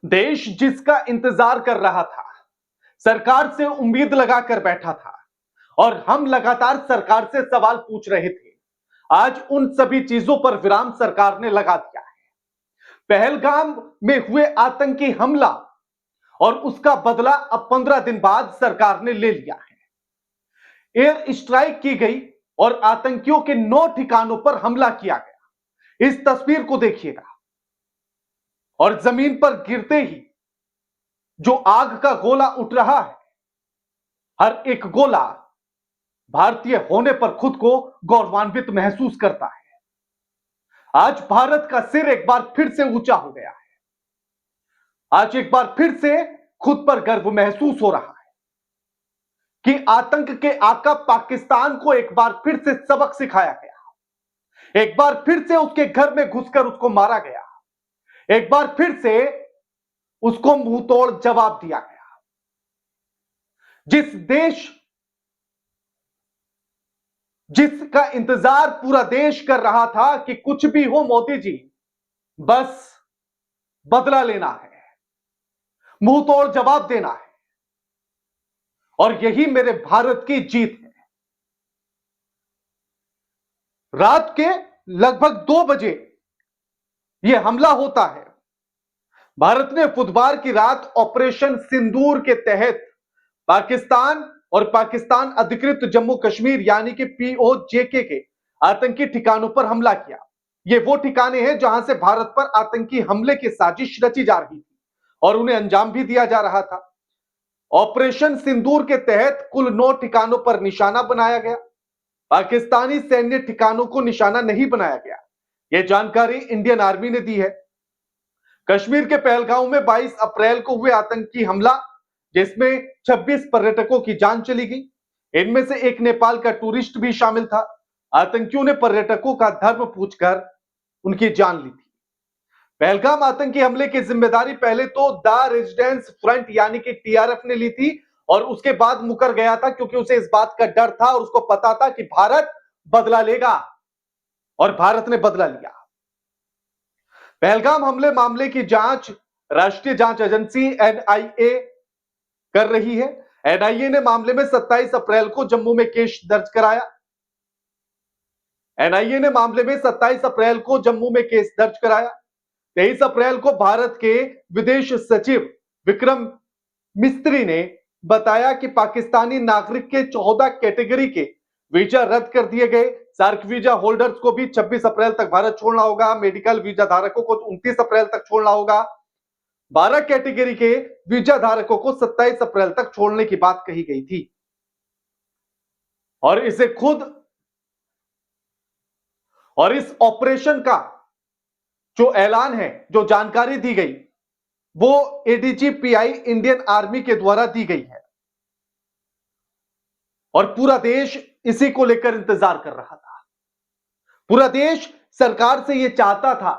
देश जिसका इंतजार कर रहा था, सरकार से उम्मीद लगाकर बैठा था और हम लगातार सरकार से सवाल पूछ रहे थे। आज उन सभी चीजों पर विराम सरकार ने लगा दिया है। पहलगाम में हुए आतंकी हमला और उसका बदला अब 15 दिन बाद सरकार ने ले लिया है। एयर स्ट्राइक की गई और आतंकियों के 9 ठिकानों पर हमला किया गया। इस तस्वीर को देखिएगा और जमीन पर गिरते ही जो आग का गोला उठ रहा है, हर एक गोला भारतीय होने पर खुद को गौरवान्वित महसूस करता है। आज भारत का सिर एक बार फिर से ऊंचा हो गया है। आज एक बार फिर से खुद पर गर्व महसूस हो रहा है कि आतंक के आका पाकिस्तान को एक बार फिर से सबक सिखाया गया। एक बार फिर से उसके घर में घुसकर उसको मारा गया। एक बार फिर से उसको मुंहतोड़ जवाब दिया गया। जिसका इंतजार पूरा देश कर रहा था कि कुछ भी हो मोदी जी, बस बदला लेना है, मुंहतोड़ जवाब देना है और यही मेरे भारत की जीत है। रात के लगभग 2 बजे यह हमला होता है। भारत ने बुधवार की रात ऑपरेशन सिंदूर के तहत पाकिस्तान और पाकिस्तान अधिकृत जम्मू कश्मीर यानी कि पीओजेके के आतंकी ठिकानों पर हमला किया। ये वो ठिकाने हैं जहां से भारत पर आतंकी हमले की साजिश रची जा रही थी और उन्हें अंजाम भी दिया जा रहा था। ऑपरेशन सिंदूर के तहत कुल 9 ठिकानों पर निशाना बनाया गया। पाकिस्तानी सैन्य ठिकानों को निशाना नहीं बनाया गया। यह जानकारी इंडियन आर्मी ने दी है। कश्मीर के पहलगांव में 22 अप्रैल को हुए आतंकी हमला, जिसमें 26 पर्यटकों की जान चली गई। इनमें से एक नेपाल का टूरिस्ट भी शामिल था। आतंकियों ने पर्यटकों का धर्म पूछकर उनकी जान ली थी। पहलगाम आतंकी हमले की जिम्मेदारी पहले तो द रेजिडेंस फ्रंट यानी कि टीआरएफ ने ली थी और उसके बाद मुकर गया था, क्योंकि उसे इस बात का डर था और उसको पता था कि भारत बदला लेगा और भारत ने बदला लिया। पहलगाम हमले मामले की जांच राष्ट्रीय जांच एजेंसी एनआईए कर रही है। एनआईए ने मामले में 27 अप्रैल को जम्मू में केस दर्ज कराया। एनआईए ने मामले में 27 अप्रैल को जम्मू में केस दर्ज कराया। 23 अप्रैल को भारत के विदेश सचिव विक्रम मिस्त्री ने बताया कि पाकिस्तानी नागरिक के 14 कैटेगरी के वीजा रद्द कर दिए गए। सार्क वीजा होल्डर्स को भी 26 अप्रैल तक भारत छोड़ना होगा। मेडिकल वीजा धारकों को 29 अप्रैल तक छोड़ना होगा। 12 कैटेगरी के वीजा धारकों को 27 अप्रैल तक छोड़ने की बात कही गई थी और इस ऑपरेशन का जो ऐलान है, जो जानकारी दी गई, वो एडीजीपीआई इंडियन आर्मी के द्वारा दी गई है और पूरा देश इसी को लेकर इंतजार कर रहा था। पूरा देश सरकार से यह चाहता था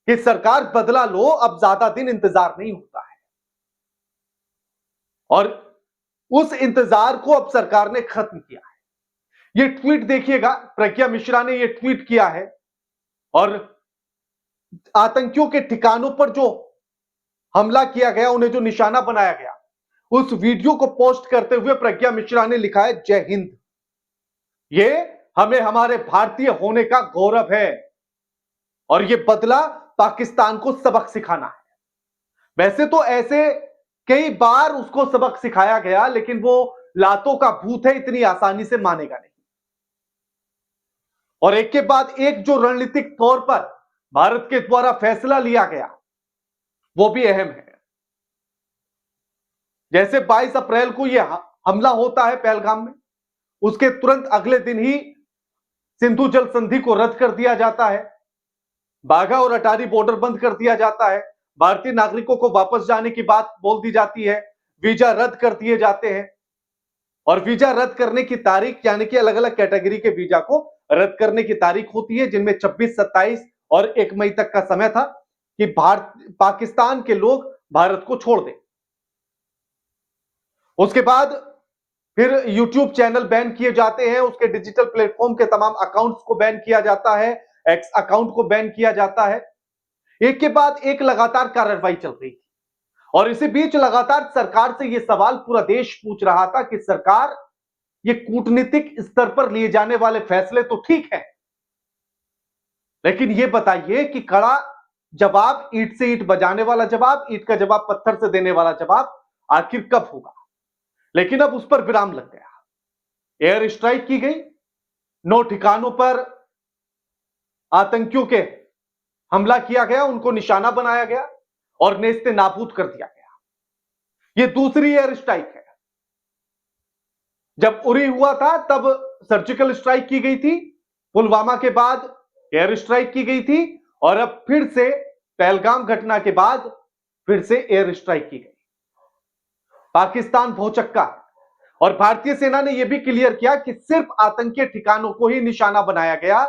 कि सरकार बदला लो, अब ज्यादा दिन इंतजार नहीं होता है और उस इंतजार को अब सरकार ने खत्म किया है। यह ट्वीट देखिएगा, प्रज्ञा मिश्रा ने यह ट्वीट किया है और आतंकियों के ठिकानों पर जो हमला किया गया, उन्हें जो निशाना बनाया गया, उस वीडियो को पोस्ट करते हुए प्रज्ञा मिश्रा ने लिखा है, जय हिंद। यह हमें हमारे भारतीय होने का गौरव है और यह बदला पाकिस्तान को सबक सिखाना है। वैसे तो ऐसे कई बार उसको सबक सिखाया गया, लेकिन वो लातों का भूत है, इतनी आसानी से मानेगा नहीं। और एक के बाद एक जो रणनीतिक तौर पर भारत के द्वारा फैसला लिया गया, वो भी अहम है। जैसे 22 अप्रैल को यह हमला होता है पहलगाम में, उसके तुरंत अगले दिन ही सिंधु जल संधि को रद्द कर दिया जाता है। बाघा और अटारी बॉर्डर बंद कर दिया जाता है। भारतीय नागरिकों को वापस जाने की बात बोल दी जाती है। वीजा रद्द कर दिए जाते हैं और वीजा रद्द करने की तारीख यानी कि अलग अलग कैटेगरी के वीजा को रद्द करने की तारीख होती है, जिनमें 26, 27 और 1 मई तक का समय था कि पाकिस्तान के लोग भारत को छोड़ दें। उसके बाद फिर YouTube चैनल बैन किए जाते हैं, उसके डिजिटल प्लेटफॉर्म के तमाम अकाउंट्स को बैन किया जाता है, एक्स अकाउंट को बैन किया जाता है। एक के बाद एक लगातार कार्रवाई चल रही थी। और इसी बीच लगातार सरकार से यह सवाल पूरा देश पूछ रहा था कि सरकार, ये कूटनीतिक स्तर पर लिए जाने वाले फैसले तो ठीक है, लेकिन यह बताइए कि कड़ा जवाब, ईंट से ईंट बजाने वाला जवाब, ईंट का जवाब पत्थर से देने वाला जवाब आखिर कब होगा। लेकिन अब उस पर विराम लग गया। एयर स्ट्राइक की गई, 9 ठिकानों पर आतंकियों के हमला किया गया, उनको निशाना बनाया गया और नेस्ते नाबूद कर दिया गया। यह दूसरी एयर स्ट्राइक है। जब उरी हुआ था तब सर्जिकल स्ट्राइक की गई थी, पुलवामा के बाद एयर स्ट्राइक की गई थी और अब फिर से पहलगाम घटना के बाद फिर से एयर स्ट्राइक की गई। पाकिस्तान भौचक्का और भारतीय सेना ने यह भी क्लियर किया कि सिर्फ आतंकी ठिकानों को ही निशाना बनाया गया।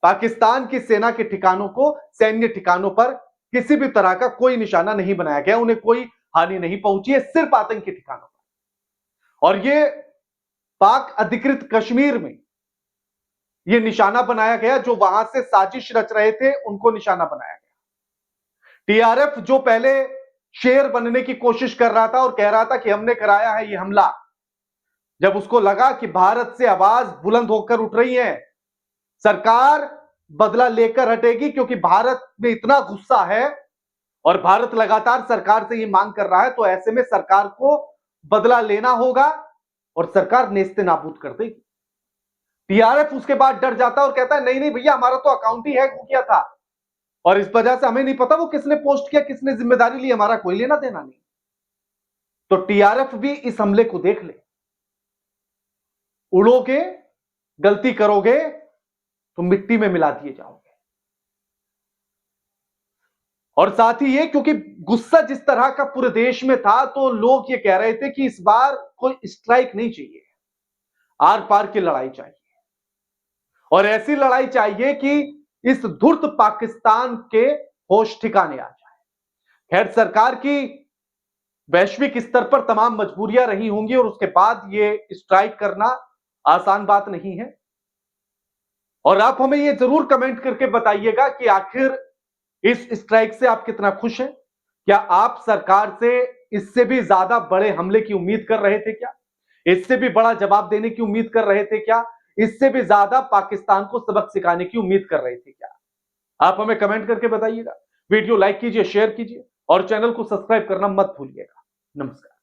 पाकिस्तान की सेना के ठिकानों को, सैन्य ठिकानों पर किसी भी तरह का कोई निशाना नहीं बनाया गया, उन्हें कोई हानि नहीं पहुंची है, सिर्फ आतंकी ठिकानों पर। और यह पाक अधिकृत कश्मीर में यह निशाना बनाया गया, जो वहां से साजिश रच रहे थे उनको निशाना बनाया गया। टीआरएफ जो पहले शेर बनने की कोशिश कर रहा था और कह रहा था कि हमने कराया है यह हमला, जब उसको लगा कि भारत से आवाज बुलंद होकर उठ रही है, सरकार बदला लेकर हटेगी, क्योंकि भारत में इतना गुस्सा है और भारत लगातार सरकार से यह मांग कर रहा है, तो ऐसे में सरकार को बदला लेना होगा और सरकार नेस्ते नाबूद कर देगी। टीआरएफ उसके बाद डर जाता और कहता है नहीं नहीं भैया, हमारा तो अकाउंट ही हैक हो गया था और इस वजह से हमें नहीं पता वो किसने पोस्ट किया, किसने जिम्मेदारी ली, हमारा कोई लेना देना नहीं। तो टीआरएफ भी इस हमले को देख ले। उड़ोगे, गलती करोगे तो मिट्टी में मिला दिए जाओगे। और साथ ही ये, क्योंकि गुस्सा जिस तरह का पूरे देश में था, तो लोग ये कह रहे थे कि इस बार कोई स्ट्राइक नहीं चाहिए, आर पार की लड़ाई चाहिए और ऐसी लड़ाई चाहिए कि इस धूर्त पाकिस्तान के होश ठिकाने आ जाए। खैर, सरकार की वैश्विक स्तर पर तमाम मजबूरियां रही होंगी और उसके बाद ये स्ट्राइक करना आसान बात नहीं है। और आप हमें ये जरूर कमेंट करके बताइएगा कि आखिर इस स्ट्राइक से आप कितना खुश हैं। क्या आप सरकार से इससे भी ज्यादा बड़े हमले की उम्मीद कर रहे थे क्या? इससे भी बड़ा जवाब देने की उम्मीद कर रहे थे क्या? इससे भी ज्यादा पाकिस्तान को सबक सिखाने की उम्मीद कर रहे थे क्या? आप हमें कमेंट करके बताइएगा। वीडियो लाइक कीजिए, शेयर कीजिए और चैनल को सब्सक्राइब करना मत भूलिएगा। नमस्कार।